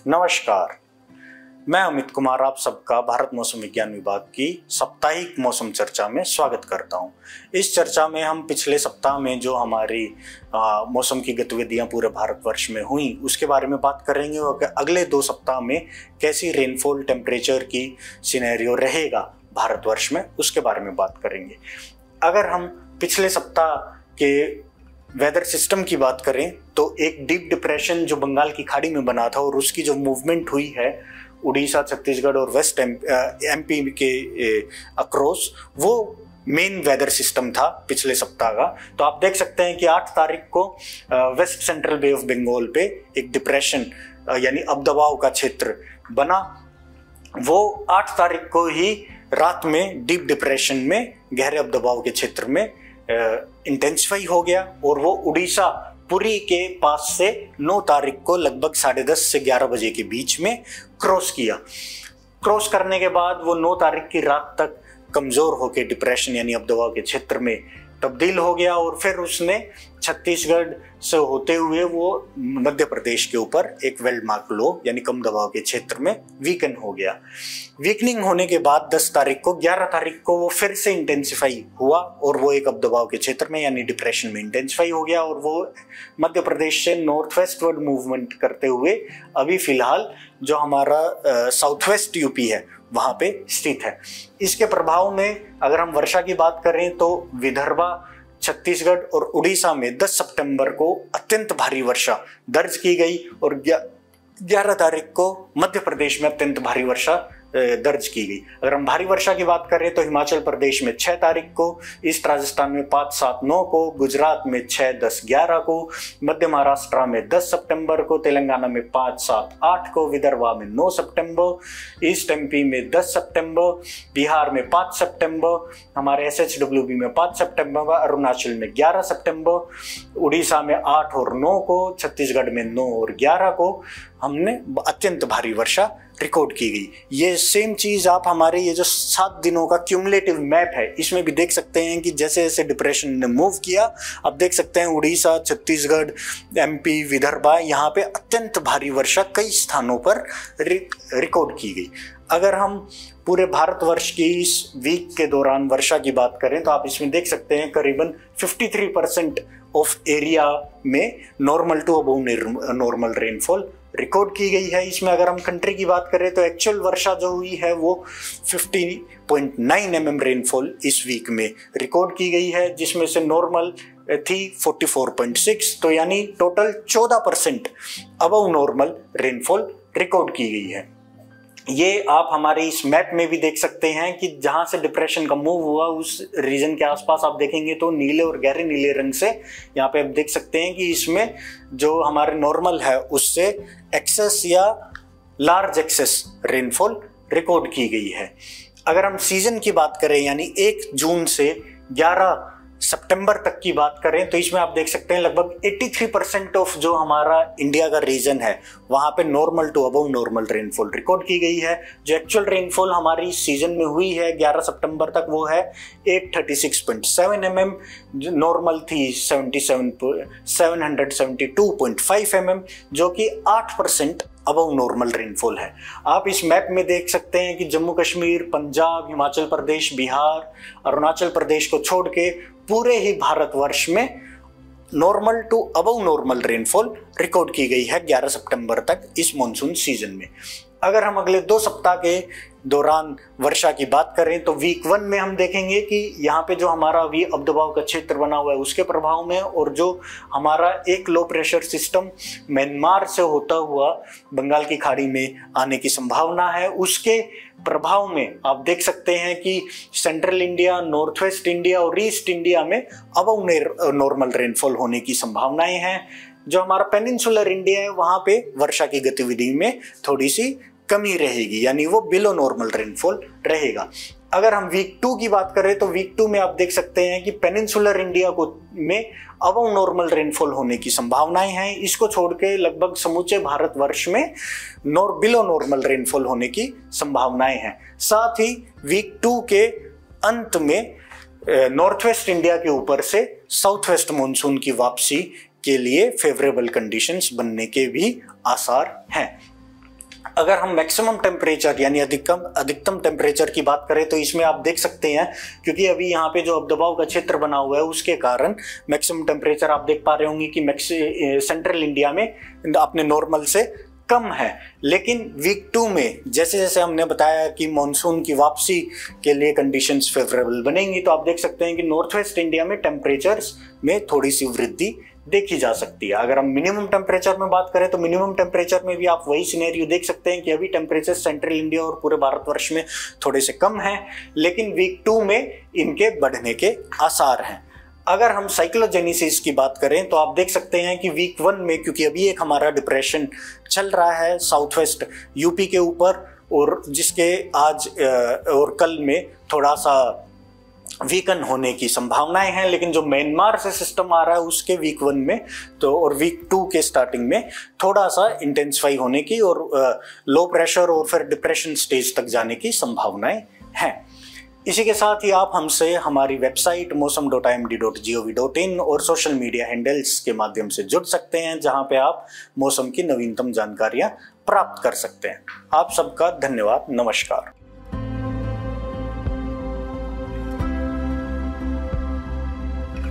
नमस्कार, मैं अमित कुमार आप सबका भारत मौसम विज्ञान विभाग की साप्ताहिक मौसम चर्चा में स्वागत करता हूं। इस चर्चा में हम पिछले सप्ताह में जो हमारी मौसम की गतिविधियां पूरे भारतवर्ष में हुई उसके बारे में बात करेंगे और अगले 2 सप्ताह में कैसी रेनफॉल टेम्परेचर की सिनेरियो रहेगा भारतवर्ष में उसके बारे में बात करेंगे। अगर हम पिछले सप्ताह के वेदर सिस्टम की बात करें तो एक डीप डिप्रेशन जो बंगाल की खाड़ी में बना था और उसकी जो मूवमेंट हुई है उड़ीसा, छत्तीसगढ़ और वेस्ट एमपी के अक्रॉस, वो मेन वेदर सिस्टम था पिछले सप्ताह का। तो आप देख सकते हैं कि 8 तारीख को west central bay of Bengal पे एक डिप्रेशन यानी अवदबाव का क्षेत्र बना। वो 8 तारीख को ही रात में डीप डिप्रेशन में गहरे अवदबाव के क्षेत्र में इंटेंसिफाई हो गया और वो उड़ीसा पुरी के पास से 9 तारीख को लगभग 10:30 से 11 बजे के बीच में क्रॉस किया। क्रॉस करने के बाद वो 9 तारीख की रात तक कमजोर होकर डिप्रेशन यानी अवदबाव के क्षेत्र में तब्दील हो गया और फिर उसने छत्तीसगढ़ से होते हुए वो मध्य प्रदेश के ऊपर एक वेल्ड मार्क लो यानी कम दबाव के क्षेत्र में वीकन हो गया। वीकनिंग होने के बाद 10 तारीख को 11 तारीख को वो फिर से इंटेंसिफाई हुआ और वो एक अवदबाव के क्षेत्र में यानी डिप्रेशन में इंटेंसिफाई हो गया और वो मध्य प्रदेश से नॉर्थ वेस्टवर्ड मूवमेंट करते हुए अभी फिलहाल जो हमारा साउथ वेस्ट यूपी है वहां पे स्थित है। इसके प्रभाव में अगर हम वर्षा की बात करें तो विदर्भा, छत्तीसगढ़ और उड़ीसा में 10 सितंबर को अत्यंत भारी वर्षा दर्ज की गई और 11 तारीख को मध्य प्रदेश में अत्यंत भारी वर्षा दर्ज की गई। अगर हम भारी वर्षा की बात करें तो हिमाचल प्रदेश में 6 तारीख को, ईस्ट राजस्थान में 5, 7, 9 को, गुजरात में 6, 10, 11 को, मध्य महाराष्ट्र में 10 सितंबर को, तेलंगाना में 5, 7, 8 को, विदर्भा में 9 सितंबर, ईस्ट एमपी में 10 सितंबर, बिहार में 5 सितंबर, हमारे SHWB में 5 सितंबर, अरुणाचल में 11 सितंबर, उड़ीसा में 8 और 9 को, छत्तीसगढ़ में 9 और 11 को हमने अत्यंत भारी वर्षा रिकॉर्ड की गई। ये सेम चीज आप हमारे ये जो 7 दिनों का क्यूमुलेटिव मैप है इसमें भी देख सकते हैं कि जैसे जैसे डिप्रेशन ने मूव किया आप देख सकते हैं उड़ीसा, छत्तीसगढ़, MP, विदर्भा यहाँ पे अत्यंत भारी वर्षा कई स्थानों पर रिकॉर्ड की गई। अगर हम पूरे भारतवर्ष की इस वीक के दौरान वर्षा की बात करें तो आप इसमें देख सकते हैं करीबन 53% ऑफ एरिया में normal to above normal rainfall record की गई है। इसमें अगर हम कंट्री की बात करें तो एक्चुअल वर्षा जो हुई है वो 50.9 mm रेनफॉल इस वीक में रिकॉर्ड की गई है, जिसमें से नॉर्मल थी 44.6, तो यानी total 14% above normal rainfall record की गई है। ये आप हमारे इस मैप में भी देख सकते हैं कि जहां से डिप्रेशन का मूव हुआ उस रीजन के आसपास आप देखेंगे तो नीले और गहरे नीले रंग से यहाँ पे आप देख सकते हैं कि इसमें जो हमारे नॉर्मल है उससे एक्सेस या लार्ज एक्सेस रेनफॉल रिकॉर्ड की गई है। अगर हम सीजन की बात करें यानी 1 जून से 11 सितंबर तक की बात करें तो इसमें आप देख सकते हैं लगभग 83% ऑफ जो हमारा इंडिया का रीजन है वहां पे normal to above normal rainfall record की गई है। जो एक्चुअल रेनफॉल हमारी सीजन में हुई है 11 सितंबर तक वो है 836.7 mm, जो नॉर्मल थी 772.5 mm, जो कि 8% अबव नॉर्मल रेनफॉल है। आप इस मैप में देख सकते हैं कि जम्मू कश्मीर, पंजाब, हिमाचल प्रदेश, बिहार, अरुणाचल प्रदेश को छोड़ के पूरे ही भारतवर्ष में normal to above normal rainfall record की गई है 11 सितंबर तक इस मॉनसून सीजन में। अगर हम अगले 2 सप्ताह के दौरान वर्षा की बात करें तो वीक 1 में हम देखेंगे कि यहाँ पे जो हमारा अभी अवदबाव का क्षेत्र बना हुआ है उसके प्रभाव में और जो हमारा एक लो प्रेशर सिस्टम म्यांमार से होता हुआ बंगाल की खाड़ी में आने की संभावना है, उसके प्रभाव में आप देख सकते हैं कि central India, north west India और ईस्ट इंडिया में अबव नॉर्मल रेनफॉल होने की संभावनाएं हैं। जो हमारा पेनिनसुलर इंडिया है वहां पे वर्षा की गतिविधि में थोड़ी सी कमी रहेगी यानी वो बिलो नॉर्मल रेनफॉल रहेगा। अगर हम वीक 2 की बात करें तो वीक 2 में आप देख सकते हैं कि पेनिनसुलर इंडिया को में अबव नॉर्मल रेनफॉल होने की संभावनाएं हैं। इसको छोड़ के लगभग समूचे भारतवर्ष में बिलो नॉर्मल रेनफॉल होने की संभावनाएं हैं। साथ ही वीक 2 के अंत में नॉर्थ वेस्ट इंडिया के ऊपर से साउथ वेस्ट मॉनसून की वापसी के लिए फेवरेबल कंडीशंस बनने के भी आसार हैं। अगर हम मैक्सिमम टेम्परेचर यानी अधिकतम टेम्परेचर की बात करें तो इसमें आप देख सकते हैं, क्योंकि अभी यहाँ पे जो दबाव का क्षेत्र बना हुआ है उसके कारण मैक्सिमम टेम्परेचर आप देख पा रहे होंगे कि सेंट्रल इंडिया में अपने नॉर्मल से कम है। लेकिन वीक 2 में जैसे जैसे हमने बताया कि मॉनसून की वापसी के लिए कंडीशंस फेवरेबल बनेंगी, तो आप देख सकते हैं कि नॉर्थ वेस्ट इंडिया में टेम्परेचर्स में थोड़ी सी वृद्धि देखी जा सकती है। अगर हम मिनिमम टेम्परेचर में बात करें तो मिनिमम टेम्परेचर में भी आप वही सिनेरियो देख सकते हैं कि अभी टेम्परेचर सेंट्रल इंडिया और पूरे भारतवर्ष में थोड़े से कम है, लेकिन वीक 2 में इनके बढ़ने के आसार हैं। अगर हम साइक्लोजेनेसिस की बात करें तो आप देख सकते हैं कि वीक 1 में, क्योंकि अभी एक हमारा डिप्रेशन चल रहा है साउथ वेस्ट यूपी के ऊपर, और जिसके आज और कल में थोड़ा सा वीकन होने की संभावनाएं हैं, लेकिन जो म्यांमार से सिस्टम आ रहा है उसके वीक 1 में तो और वीक 2 के स्टार्टिंग में थोड़ा सा इंटेंसिफाई होने की और लो प्रेशर और फिर डिप्रेशन स्टेज तक जाने की संभावनाएं हैं। इसी के साथ ही आप हमसे हमारी वेबसाइट mosam.imd.gov.in और सोशल मीडिया हैंडल्स के माध्यम से जुड़ सकते हैं, जहां पे आप मौसम की नवीनतम जानकारियां प्राप्त कर सकते हैं। आप सबका धन्यवाद। नमस्कार।